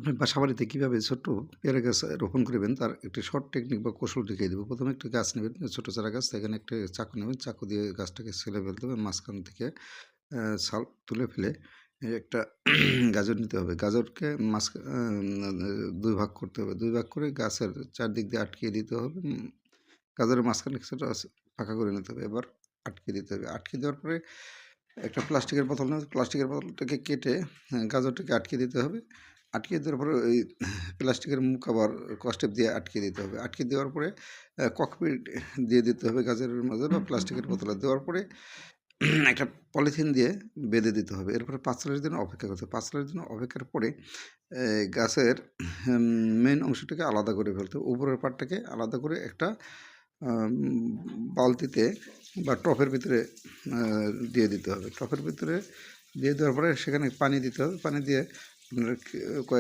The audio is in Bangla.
আপনি বাসাবাড়িতে কীভাবে ছোট্ট পেয়ারা গাছ রোপণ করবেন তার একটি শর্ট টেকনিক বা কৌশল দেখিয়ে দেবো। প্রথমে একটা গাছ নেবেন, ছোটো চারা গাছ, সেখানে একটা চাকু নেবেন, চাকু দিয়ে গাছটাকে ছেলে ফেলতে হবে, মাঝখান থেকে ছাল তুলে ফেলে একটা গাজর নিতে হবে। গাজরকে দুই ভাগ করতে হবে, দুই ভাগ করে গাছের চারদিক দিয়ে আটকিয়ে দিতে হবে। গাজরের মাঝখানে কিছুটা ফাঁকা করে নিতে হবে, এবার আটকে দিতে হবে। আটকে দেওয়ার পরে একটা প্লাস্টিকের বোতল নেবে, প্লাস্টিকের বোতলটাকে কেটে গাজরটাকে আটকে দিতে হবে। আটকে দেওয়ার পরে ওই প্লাস্টিকের মুখ আবার কষ্টেপ দিয়ে আটকে দিতে হবে। আটকে দেওয়ার পরে ককপিট দিয়ে দিতে হবে গাজরের মাঝে, বা প্লাস্টিকের বোতলে দেওয়ার পরে একটা পলিথিন দিয়ে বেঁধে দিতে হবে। এরপরে ৪-৪ দিন অপেক্ষা করতে হবে। ৪-৪ দিন অপেক্ষার পরে গাছের মেইন অংশটাকে আলাদা করে ফেলতে হবে। উপরের পার্টটাকে আলাদা করে একটা বালতিতে বা টবের ভিতরে দিয়ে দিতে হবে। টবের ভিতরে দিয়ে দেওয়ার পরে সেখানে পানি দিতে হবে। পানি দিয়ে আপনার কয়েক